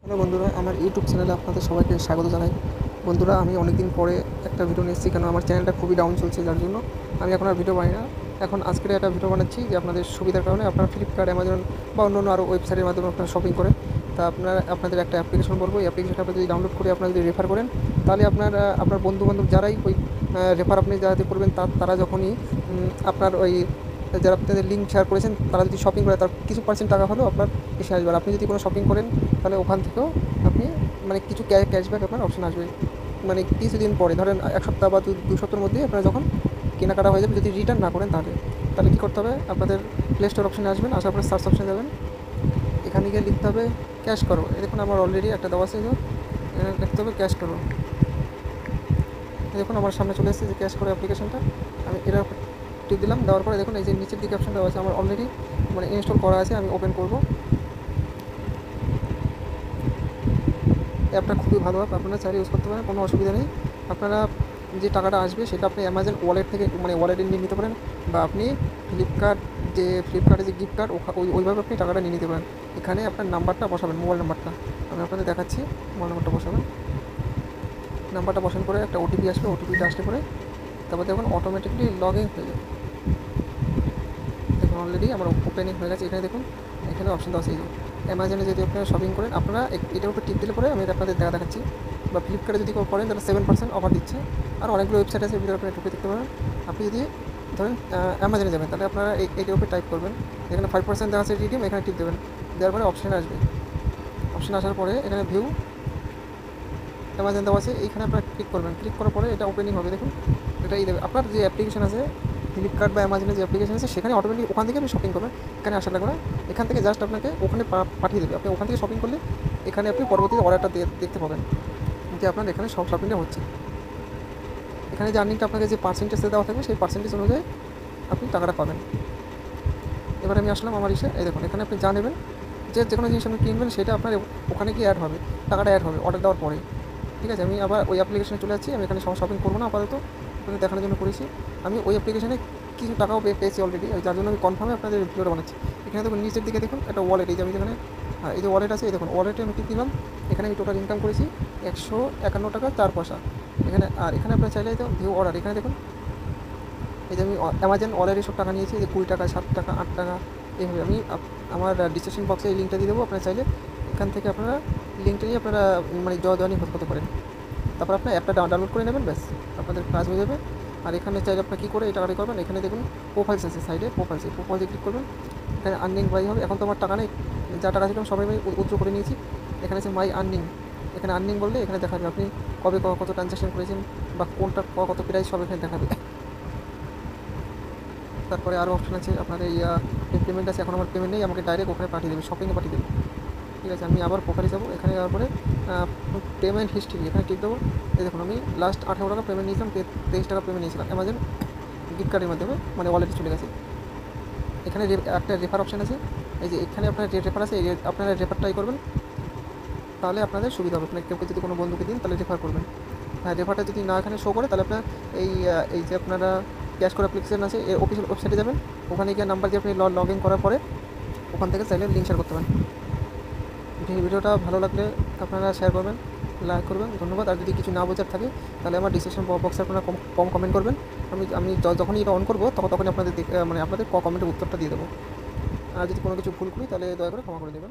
Hello বন্ধুরা, আমার YouTube চ্যানেলে আপনাদের সবাইকে স্বাগত জানাই। বন্ধুরা, আমি অনেক দিন পরে একটা ভিডিও নিয়ে এসেছি, কেন আমার চ্যানেলটা খুবই ডাউন চলছে, যার জন্য আমি এখন আর ভিডিও বানাই না। এখন আজকের একটা ভিডিও বানাচ্ছি যে আপনাদের সুবিধার কারণে আপনারা ফ্লিপকার্ট, অ্যামাজন বা অন্য আরও ওয়েবসাইটের মাধ্যমে আপনারা শপিং করেন। তা আপনাদের একটা অ্যাপ্লিকেশন বলবো, এই অ্যাপ্লিকেশনটা আপনি যদি ডাউনলোড করে আপনারা যদি রেফার করেন, তাহলে আপনার বন্ধুবান্ধব যারাই ওই রেফার আপনি যাতে করবেন, তারা যখনই আপনার ওই যারা আপনাদের লিঙ্ক শেয়ার করেছেন, তারা যদি শপিং করে তার কিছু পার্সেন্ট টাকা হলেও আপনার এসে আসবে। আর আপনি যদি কোনো শপিং করেন, তাহলে ওখান থেকেও আপনি মানে কিছু ক্যাশব্যাক আপনার অপশন আসবে। মানে কিছুদিন পরে, ধরেন এক সপ্তাহ বা দু সপ্তাহের মধ্যে আপনার যখন কেনাকাটা হয়ে যাবে, যদি রিটার্ন না করেন, তাহলে কী করতে হবে, আপনাদের প্লে স্টোর অপশানে আসবেন, আসার পরে সার্চ অপশানে যাবেন, এখানে গিয়ে লিখতে হবে ক্যাশ করো। দেখুন আমার অলরেডি একটা দেওয়া আছে, এখানে লিখতে হবে ক্যাশ করো। দেখুন আমার সামনে চলে এসেছে যে ক্যাশ করো অ্যাপ্লিকেশনটা। আমি এটার উপর টিপ দিলাম, দেওয়ার পরে দেখুন এই যে নিচের দিকে অপশান দেওয়া আছে, আমার অলরেডি মানে ইনস্টল করা আছে। আমি ওপেন করব। অ্যাপটা খুবই ভালো অ্যাপ, আপনারা চাইলে ইউজ করতে পারেন, কোনো অসুবিধা নেই। আপনারা যে টাকাটা আসবে সেটা আপনি অ্যামাজন ওয়ালেট থেকে মানে ওয়ালেটে নিয়ে নিতে পারেন, বা আপনি ফ্লিপকার্টে যে গিফট কার্ড ওইভাবে আপনি টাকাটা নিয়ে নিতে পারেন। এখানে আপনার নাম্বারটা বসাবেন, মোবাইল নাম্বারটা আমি আপনাদের দেখাচ্ছি। মোবাইল নাম্বারটা বসাবেন, নাম্বারটা বসানোর পরে একটা ওটিপি আসবে, ওটিপিটা আসলে পরে তারপর দেখুন অটোমেটিকলি লগ ইন হয়ে যাবে। দেখুন অলরেডি আমার ওপেনিং হয়ে গেছে। এখানে দেখুন, এখানে অপশান দেওয়া আছে এই যে অ্যামাজনে যদি আপনারা শপিং করেন, আপনারা এটার উপর টিপ দিলে পরে আমি আপনাদের দেখাচ্ছি। বা ফ্লিপকার্টে যদি করেন, তাহলে 7% অফার দিচ্ছে। আর অনেকগুলো ওয়েবসাইট আছে, ভিডিও আপনারা ঢুকে দেখতে পারেন। আপনি যদি ধরেন অ্যামাজনে যাবেন, তাহলে আপনারা এইটার উপরে টাইপ করবেন, এখানে 5% দেওয়া আছে রিডিম, এখানে টিপ দেবেন। দেওয়ার পরে অপশান আসবে, অপশান আসার পরে এখানে ভিউ অ্যামাজন দেওয়া আছে, এইখানে আপনারা ক্লিক করবেন। ক্লিক করার পরে এটা ওপেনিং হবে। দেখুন এটাই দেবে আপনার যে অ্যাপ্লিকেশন আছে, ফ্লিপকার্ট বা অ্যামাজনের যে অ্যাপ্লিকেশন আছে, সেখানে অটোমেটিক ওখান থেকে আপনি শপিং করবেন। এখানে আসা লাগবে না, এখান থেকে জাস্ট আপনাকে ওখানে পাঠিয়ে দেবে। আপনি ওখান থেকে শপিং করলে এখানে আপনি পরবর্তীতে অর্ডারটা দেখতে পাবেন যে আপনার এখানে সব শপিংটা হচ্ছে। এখানে যে আর্নিংটা আপনাকে যে পার্সেন্টেজ দেওয়া থাকবে, সেই পার্সেন্টেজ অনুযায়ী আপনি টাকাটা পাবেন। এবার আমি আসলাম আমার এই দেখুন এখানে আপনি যা নেবেন, যে কোনো জিনিস আপনি কিনবেন, সেটা আপনার ওখানে গিয়ে অ্যাড হবে, টাকাটা অ্যাড হবে অর্ডার দেওয়ার পরে। ঠিক আছে, আমি আবার ওই অ্যাপ্লিকেশনে চলে যাচ্ছি। আমি এখানে শপিং করবো না আপাতত, আপনাদের দেখানোর জন্য করেছি। আমি ওই অ্যাপ্লিকেশনে কিছু টাকাও পেয়েছি অলরেডি, যার জন্য আমি কনফার্মে আপনাদের ভিডিওটা বানাচ্ছি। এখানে দেখুন নিচের দিকে দেখুন একটা ওয়ালেট, এই যে আমি যেখানে এই যে ওয়ালেট আছে, এই দেখুন ওয়ালেটে আমি ক্লিক দিলাম। এখানে আমি টোটাল ইনকাম করেছি 151 টাকা 4 পয়সা। এখানে আপনার চাইলে তো ভিউ অর্ডার, এখানে দেখুন এই যে আমি অ্যামাজন অর্ডারে সব টাকা নিয়েছি, যে 20 টাকা 7 টাকা 8 টাকা এইভাবে। আমি আমার ডিসক্রিপশন বক্সে এই লিঙ্কটা দিয়ে দেবো, আপনারা চাইলে এখান থেকে আপনারা লিঙ্কটা নিয়ে আপনারা মানে জয়েনিং হতে পারেন। তারপর আপনার অ্যাপটা ডাউনলোড করে নেবেন, ব্যাস আপনাদের কাজ হয়ে যাবে। আর এখানে চাইলে আপনার কী করে এই টাকাটা করবেন, এখানে দেখুন প্রোফাইলস আছে সাইডে, প্রোফাইলসে ক্লিক করবেন। এখানে আর্নিং বাই হবে। এখন তো আমার টাকা নেই, যা টাকা ছিল সবাই আমি উইথড্র করে নিয়েছি। এখানে আছে মাই আর্নিং, এখানে আর্নিং বললে এখানে দেখাবে আপনি কবে কত ট্রানজ্যাকশন করেছেন, বা কোনটা কত প্রাইস, সব এখানে দেখাবে। তারপরে আরও অপশান আছে আপনার এই পেমেন্ট আছে। এখন আমার পেমেন্ট নেই, আমাকে ডাইরেক্ট ওখানে পাঠিয়ে দেবে, শপিংয়ে পাঠিয়ে দেবে। ঠিক আছে, আমি আবার প্রোফাইলে যাবো, এখানে যাওয়ার পরে পেমেন্ট হিস্ট্রি এখানে টিপ দেবো। এই দেখুন আমি লাস্ট 18 টাকা পেমেন্ট নিয়েছিলাম, 23 টাকা পেমেন্ট নিয়েছিলাম অ্যামাজন গিফট কার্ডের মাধ্যমে, মানে ওয়ালেটে চলে গেছে। এখানে একটা রেফার অপশান আছে, এই যে এখানে আপনার যে রেফার আছে, আপনারা রেফারটাই করবেন, তাহলে আপনাদের সুবিধা হবে। আপনার কেউ যদি কোনো বন্ধুকে দিন, তাহলে রেফার করবেন। হ্যাঁ, রেফারটা যদি না এখানে শো করে, তাহলে আপনার এই যে আপনারা ক্যাশ করে অ্যাপ্লিকেশন আছে, এর অফিসিয়াল ওয়েবসাইটে যাবেন, ওখানে গিয়ে নাম্বার দিয়ে আপনি লগ ইন করার পরে ওখান থেকে চাইলে লিঙ্ক শেয়ার করতে পারেন। ভিডিওটা ভালো লাগলে আপনারা শেয়ার করবেন, লাইক করবেন, ধন্যবাদ। আর যদি কিছু না বোঝার থাকে, তাহলে আমার ডিসক্রিপশন বক্সে আপনারা কম কমেন্ট করবেন। আমি যখনই এটা অন করবো, তখনই আপনাদের মানে আপনাদের কমেন্টের উত্তরটা দিয়ে দেবো। আর যদি কোনো কিছু ভুল করি, তাহলে দয়া করে ক্ষমা করে দেবেন।